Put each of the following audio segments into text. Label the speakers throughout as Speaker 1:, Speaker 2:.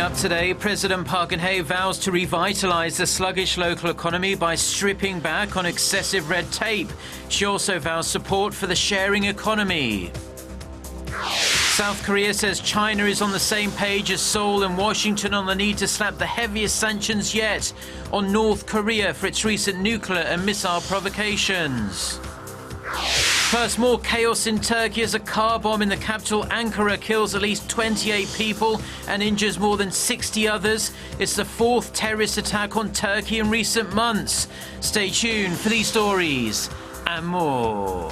Speaker 1: up today, President Park Geun-hye vows to revitalise the sluggish local economy by stripping back on excessive red tape. She also vows support for the sharing economy. South Korea says China is on the same page as Seoul and Washington on the need to slap the heaviest sanctions yet on North Korea for its recent nuclear and missile provocations. First, more chaos in Turkey as a car bomb in the capital Ankara kills at least 28 people and injures more than 60 others. It's the fourth terrorist attack on Turkey in recent months. Stay tuned for these stories and more.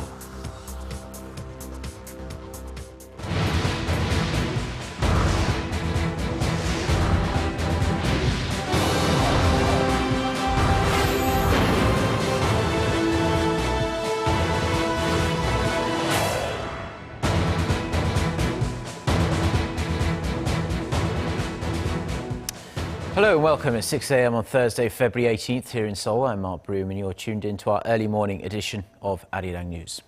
Speaker 1: Hello and welcome at 6 a.m. on Thursday, February 18th here in Seoul. I'm Mark Broom and you're tuned in to our early morning edition of Arirang News.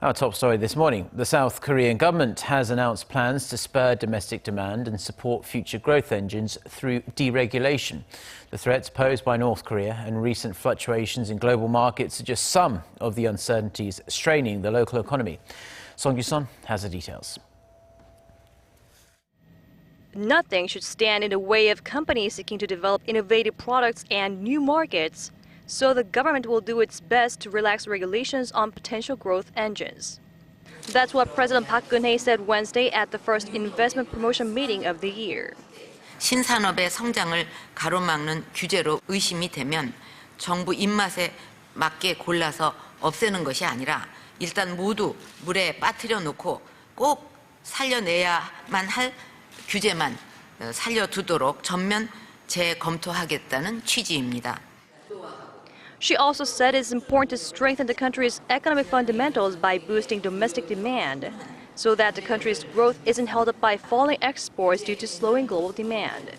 Speaker 1: Our top story this morning. The South Korean government has announced plans to spur domestic demand and support future growth engines through deregulation. The threats posed by North Korea and recent fluctuations in global markets are just some of the uncertainties straining the local economy. Song Yu-son has the details.
Speaker 2: Nothing should stand in the way of companies seeking to develop innovative products and new markets, so the government will do its best to relax regulations on potential growth engines. That's what President Park Geun-hye said Wednesday at the first investment promotion meeting of the year.
Speaker 3: 신산업의 성장을 가로막는 규제로 의심이 되면 정부 입맛에 맞게 골라서 없애는 것이 아니라 일단 모두 물에 빠뜨려 놓고 꼭 살려내야만 할 규제만 살려두도록 전면 재검토하겠다는 취지입니다.
Speaker 2: She also said it's important to strengthen the country's economic fundamentals by boosting domestic demand, so that the country's growth isn't held up by falling exports due to slowing global demand.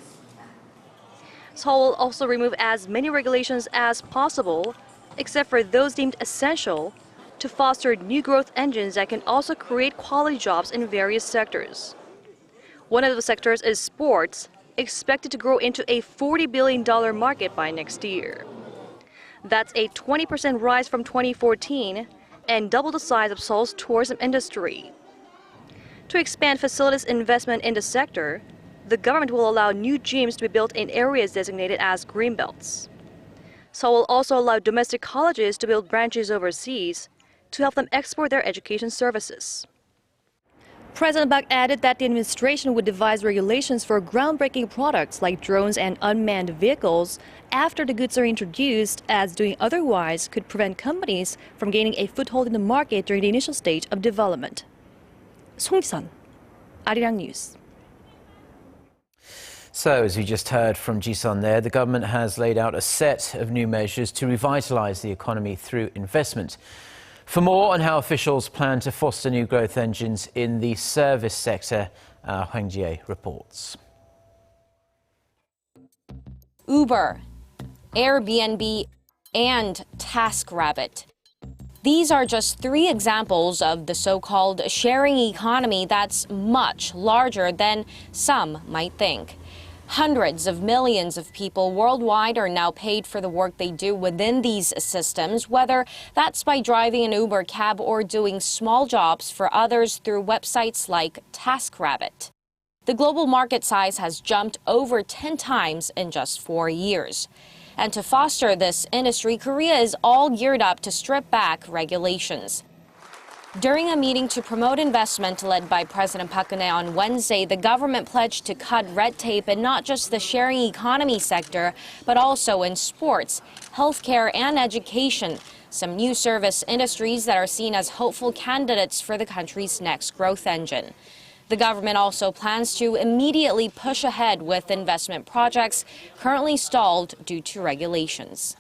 Speaker 2: Seoul will also remove as many regulations as possible, except for those deemed essential, to foster new growth engines that can also create quality jobs in various sectors. One of the sectors is sports, expected to grow into a $40 billion market by next year. That's a 20% rise from 2014 and double the size of Seoul's tourism industry. To expand facilities investment in the sector, the government will allow new gyms to be built in areas designated as greenbelts. Seoul will also allow domestic colleges to build branches overseas to help them export their education services. President Park added that the administration would devise regulations for groundbreaking products like drones and unmanned vehicles after the goods are introduced, as doing otherwise could prevent companies from gaining a foothold in the market during the initial stage of development. Song Yu-son, Arirang News.
Speaker 1: So, as we just heard from Ji-sun there, the government has laid out a set of new measures to revitalise the economy through investment. For more on how officials plan to foster new growth engines in the service sector, Hwang Ji-ae reports.
Speaker 4: Uber, Airbnb, and TaskRabbit. These are just three examples of the so-called sharing economy that's much larger than some might think. Hundreds of millions of people worldwide are now paid for the work they do within these systems, whether that's by driving an Uber cab or doing small jobs for others through websites like TaskRabbit. The global market size has jumped over 10 times in just 4 years. And to foster this industry, Korea is all geared up to strip back regulations. During a meeting to promote investment led by President Park Geun-hye on Wednesday, the government pledged to cut red tape in not just the sharing economy sector, but also in sports, healthcare, and education, some new service industries that are seen as hopeful candidates for the country's next growth engine. The government also plans to immediately push ahead with investment projects currently stalled due to regulations.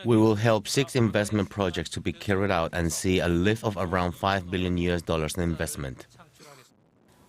Speaker 5: We will help 6 investment projects to be carried out and see a lift of around $5 billion in investment.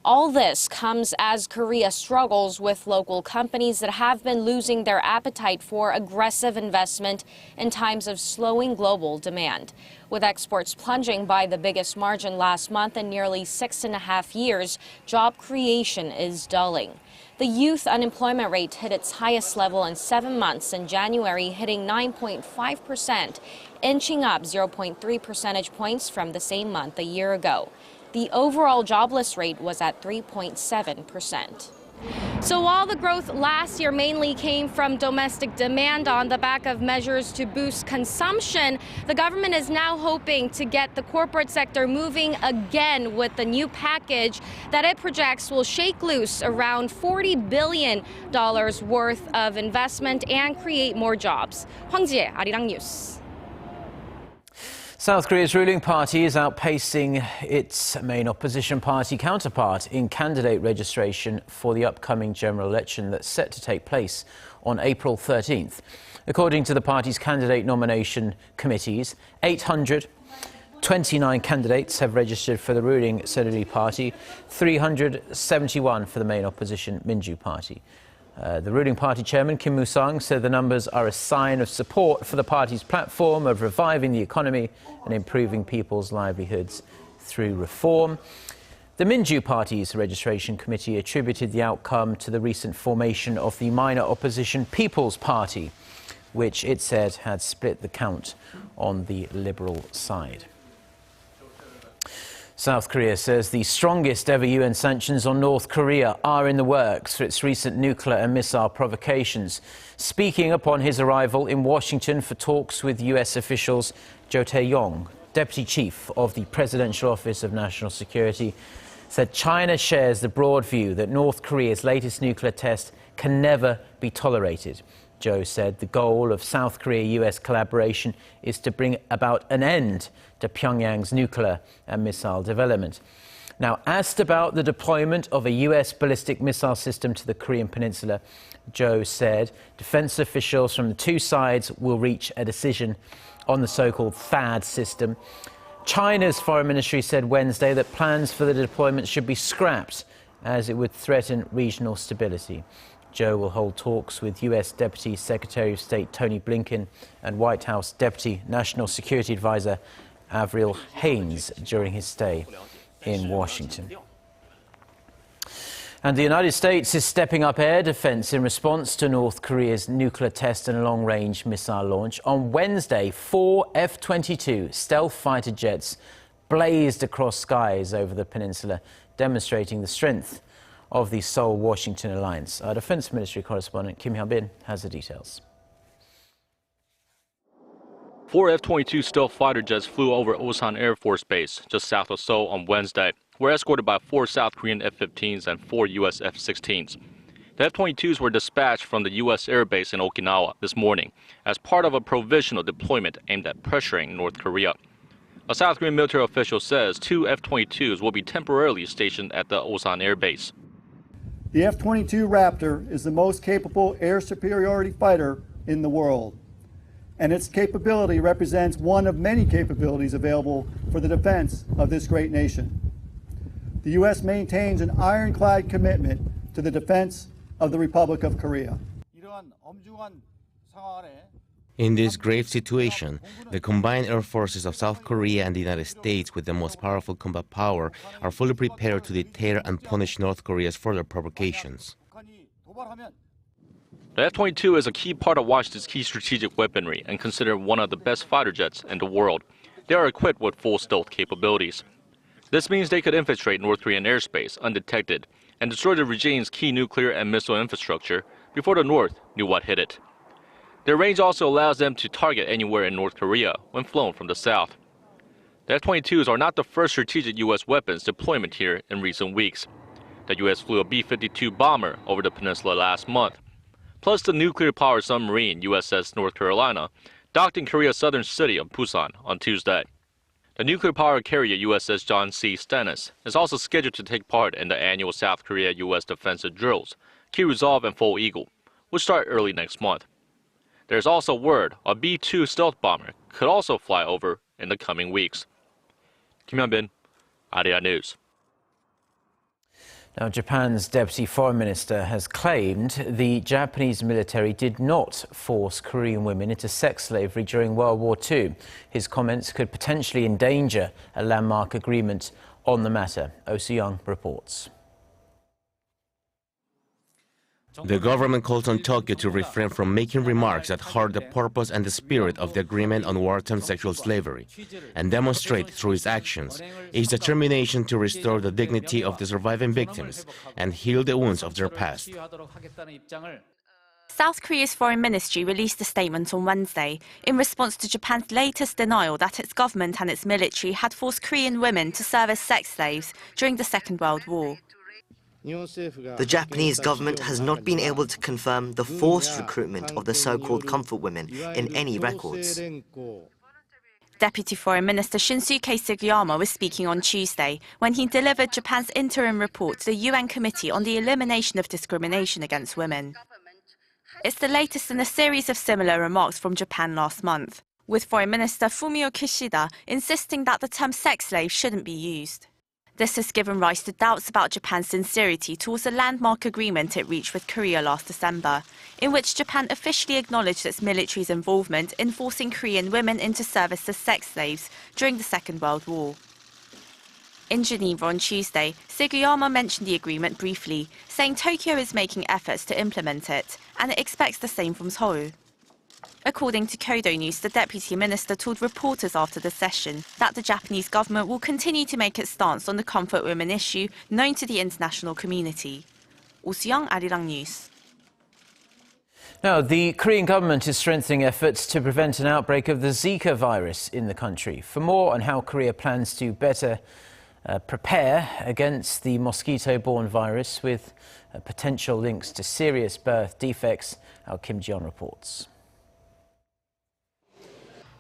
Speaker 4: All this comes as Korea struggles with local companies that have been losing their appetite for aggressive investment in times of slowing global demand. With exports plunging by the biggest margin last month in nearly 6.5 years, job creation is dulling. The youth unemployment rate hit its highest level in 7 months in January, hitting 9.5%, inching up 0.3 percentage points from the same month a year ago. The overall jobless rate was at 3.7%. So while the growth last year mainly came from domestic demand on the back of measures to boost consumption, the government is now hoping to get the corporate sector moving again with the new package that it projects will shake loose around $40 billion worth of investment and create more jobs. Hwang Jie, Arirang News.
Speaker 1: South Korea's ruling party is outpacing its main opposition party counterpart in candidate registration for the upcoming general election that's set to take place on April 13th. According to the party's candidate nomination committees, 829 candidates have registered for the ruling Saenuri party, 371 for the main opposition Minju party. The ruling party chairman Kim Moo-sung said the numbers are a sign of support for the party's platform of reviving the economy and improving people's livelihoods through reform. The Minju party's registration committee attributed the outcome to the recent formation of the minor opposition People's Party, which it said had split the count on the liberal side. South Korea says the strongest ever UN sanctions on North Korea are in the works for its recent nuclear and missile provocations. Speaking upon his arrival in Washington for talks with US officials, Jo Tae-yong, Deputy Chief of the Presidential Office of National Security, said China shares the broad view that North Korea's latest nuclear test can never be tolerated. Jo said the goal of South Korea-US collaboration is to bring about an end to Pyongyang's nuclear and missile development. Now, asked about the deployment of a US ballistic missile system to the Korean peninsula, Jo said defense officials from the two sides will reach a decision on the so-called THAAD system. China's foreign ministry said Wednesday that plans for the deployment should be scrapped as it would threaten regional stability. Jo will hold talks with US Deputy Secretary of State Tony Blinken and White House Deputy National Security Advisor Avril Haines during his stay in Washington. And the United States is stepping up air defense in response to North Korea's nuclear test and long-range missile launch. On Wednesday, 4 F-22 stealth fighter jets blazed across skies over the peninsula, demonstrating the strength of the Seoul-Washington alliance. Our Defense Ministry correspondent Kim Hyun-bin has the details.
Speaker 6: 4 F-22 stealth fighter jets flew over Osan Air Force Base, just south of Seoul, on Wednesday. Were escorted by 4 South Korean F-15s and 4 U.S. F-16s. The F-22s were dispatched from the U.S. Air Base in Okinawa this morning as part of a provisional deployment aimed at pressuring North Korea. A South Korean military official says 2 F-22s will be temporarily stationed at the Osan Air Base.
Speaker 7: The F-22 Raptor is the most capable air superiority fighter in the world, and its capability represents one of many capabilities available for the defense of this great nation. The U.S. maintains an ironclad commitment to the defense of the Republic of Korea.
Speaker 5: In this grave situation, the combined air forces of South Korea and the United States, with the most powerful combat power, are fully prepared to deter and punish North Korea's further provocations.
Speaker 6: The F-22 is a key part of Washington's key strategic weaponry and considered one of the best fighter jets in the world. They are equipped with full stealth capabilities. This means they could infiltrate North Korean airspace undetected and destroy the regime's key nuclear and missile infrastructure before the North knew what hit it. Their range also allows them to target anywhere in North Korea when flown from the south. The F-22s are not the first strategic U.S. weapons deployment here in recent weeks. The U.S. flew a B-52 bomber over the peninsula last month. Plus, the nuclear-powered submarine USS North Carolina docked in Korea's southern city of Busan on Tuesday. The nuclear-powered carrier USS John C. Stennis is also scheduled to take part in the annual South Korea-U.S. defensive drills, Key Resolve and Full Eagle, which start early next month. There's also word a B-2 stealth bomber could also fly over in the coming weeks. Kim Hyun-bin, Arirang News.
Speaker 1: Now, Japan's Deputy Foreign Minister has claimed the Japanese military did not force Korean women into sex slavery during World War II. His comments could potentially endanger a landmark agreement on the matter. Oh Soo-young reports.
Speaker 5: The government calls on Tokyo to refrain from making remarks that hurt the purpose and the spirit of the agreement on wartime sexual slavery, and demonstrate through its actions its determination to restore the dignity of the surviving victims and heal the wounds of their past.
Speaker 8: South Korea's foreign ministry released a statement on Wednesday in response to Japan's latest denial that its government and its military had forced Korean women to serve as sex slaves during the Second World War.
Speaker 9: The Japanese government has not been able to confirm the forced recruitment of the so-called comfort women in any records.
Speaker 8: Deputy Foreign Minister Shinsuke Sugiyama was speaking on Tuesday when he delivered Japan's interim report to the UN Committee on the Elimination of Discrimination Against Women. It's the latest in a series of similar remarks from Japan last month, with Foreign Minister Fumio Kishida insisting that the term sex slave shouldn't be used. This has given rise to doubts about Japan's sincerity towards a landmark agreement it reached with Korea last December, in which Japan officially acknowledged its military's involvement in forcing Korean women into service as sex slaves during the Second World War. In Geneva on Tuesday, Sugiyama mentioned the agreement briefly, saying Tokyo is making efforts to implement it, and it expects the same from Seoul. According to Kyodo News, the deputy minister told reporters after the session that the Japanese government will continue to make its stance on the comfort women issue known to the international community. Oh Soo-young, Arirang News.
Speaker 1: Now, the Korean government is strengthening efforts to prevent an outbreak of the Zika virus in the country. For more on how Korea plans to better prepare against the mosquito-borne virus with potential links to serious birth defects, our Kim Ji-yeon reports.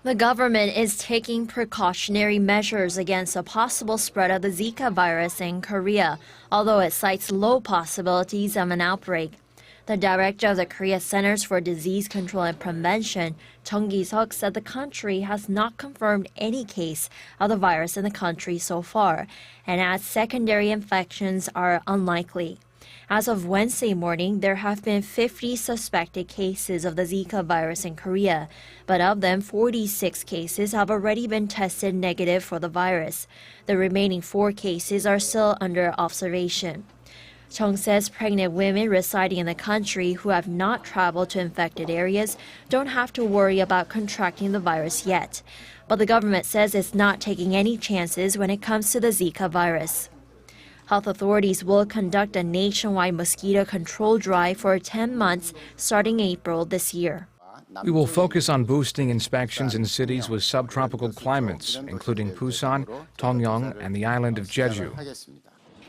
Speaker 10: The government is taking precautionary measures against a possible spread of the Zika virus in Korea, although it cites low possibilities of an outbreak. The director of the Korea Centers for Disease Control and Prevention, Chung Ki-seok, said the country has not confirmed any case of the virus in the country so far, and adds secondary infections are unlikely. As of Wednesday morning, there have been 50 suspected cases of the Zika virus in Korea, but of them, 46 cases have already been tested negative for the virus. The remaining 4 cases are still under observation. Chung says pregnant women residing in the country who have not traveled to infected areas don't have to worry about contracting the virus yet. But the government says it's not taking any chances when it comes to the Zika virus. Health authorities will conduct a nationwide mosquito control drive for 10 months starting April this year.
Speaker 11: We will focus on boosting inspections in cities with subtropical climates, including Busan, Dongyong, and the island of Jeju.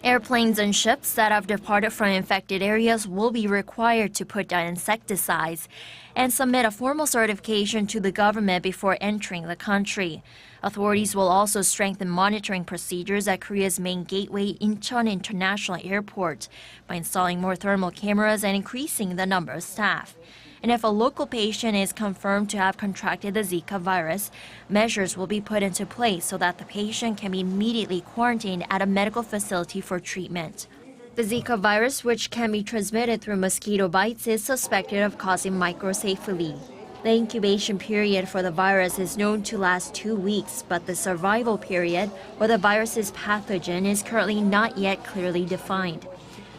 Speaker 10: Airplanes and ships that have departed from infected areas will be required to put down insecticides and submit a formal certification to the government before entering the country. Authorities will also strengthen monitoring procedures at Korea's main gateway, Incheon International Airport, by installing more thermal cameras and increasing the number of staff. And if a local patient is confirmed to have contracted the Zika virus, measures will be put into place so that the patient can be immediately quarantined at a medical facility for treatment. The Zika virus, which can be transmitted through mosquito bites, is suspected of causing microcephaly. The incubation period for the virus is known to last 2 weeks, but the survival period, where the virus's pathogen, is currently not yet clearly defined.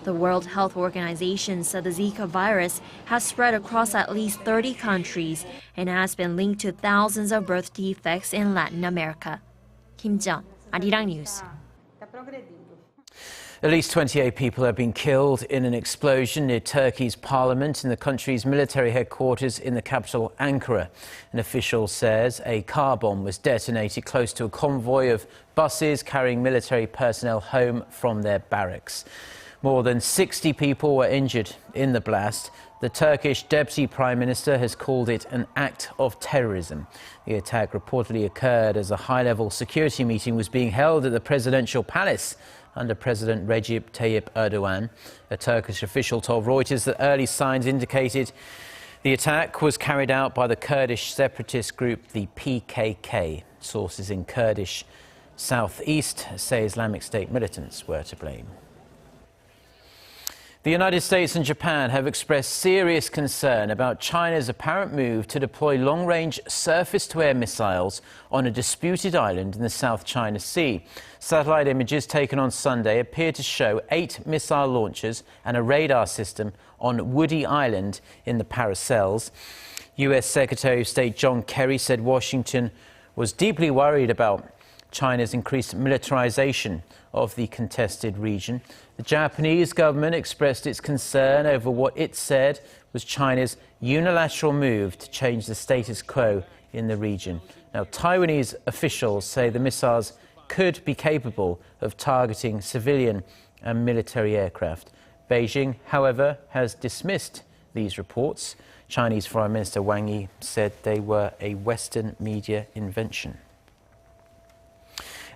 Speaker 10: The World Health Organization said the Zika virus has spread across at least 30 countries and has been linked to thousands of birth defects in Latin America. Kim Ji-yeon, Arirang News.
Speaker 1: At least 28 people have been killed in an explosion near Turkey's parliament and the country's military headquarters in the capital, Ankara. An official says a car bomb was detonated close to a convoy of buses carrying military personnel home from their barracks. More than 60 people were injured in the blast. The Turkish Deputy Prime Minister has called it an act of terrorism. The attack reportedly occurred as a high-level security meeting was being held at the presidential palace under President Recep Tayyip Erdogan. A Turkish official told Reuters that early signs indicated the attack was carried out by the Kurdish separatist group, the PKK. Sources in Kurdish southeast say Islamic State militants were to blame. The United States and Japan have expressed serious concern about China's apparent move to deploy long-range surface-to-air missiles on a disputed island in the South China Sea. Satellite images taken on Sunday appear to show 8 missile launchers and a radar system on Woody Island in the Paracels. U.S. Secretary of State John Kerry said Washington was deeply worried about China's increased militarization of the contested region. The Japanese government expressed its concern over what it said was China's unilateral move to change the status quo in the region. Now, Taiwanese officials say the missiles could be capable of targeting civilian and military aircraft. Beijing, however, has dismissed these reports. Chinese Foreign Minister Wang Yi said they were a Western media invention.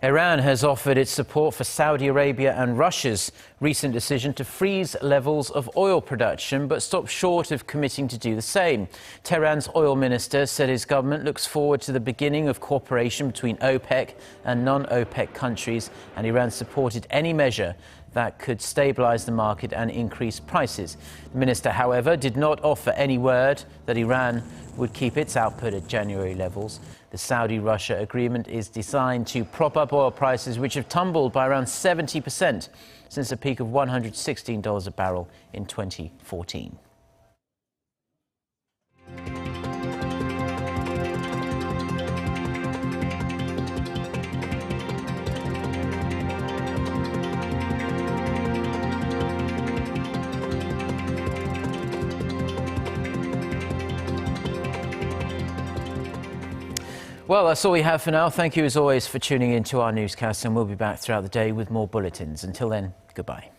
Speaker 1: Iran has offered its support for Saudi Arabia and Russia's recent decision to freeze levels of oil production, but stopped short of committing to do the same. Tehran's oil minister said his government looks forward to the beginning of cooperation between OPEC and non-OPEC countries, and Iran supported any measure that could stabilize the market and increase prices. The minister, however, did not offer any word that Iran would keep its output at January levels. The Saudi-Russia agreement is designed to prop up oil prices, which have tumbled by around 70% since a peak of $116 a barrel in 2014. Well, that's all we have for now. Thank you, as always, for tuning in to our newscast, and we'll be back throughout the day with more bulletins. Until then, goodbye.